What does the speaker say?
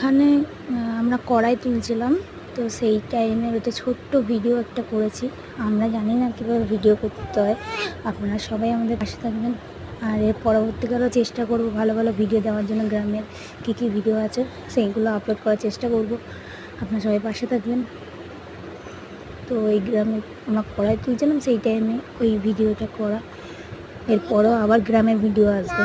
এখানে আমরা কড়াই তুলছিলাম, তো সেই টাইমে একটা ছোট্ট ভিডিও একটা করেছি। আমরা জানি না কীভাবে ভিডিও করতে হয়, আপনারা সবাই আমাদের পাশে থাকবেন। আর এর পরবর্তীকালেও চেষ্টা করব ভালো ভালো ভিডিও দেওয়ার জন্য। গ্রামের কী কী ভিডিও আছে সেইগুলো আপলোড করার চেষ্টা করব, আপনারা সবাই পাশে থাকবেন। তো এই গ্রামে আমরা কড়াই তুলছিলাম, সেই টাইমে ওই ভিডিওটা করা। এরপরও আবার গ্রামের ভিডিও আসবে।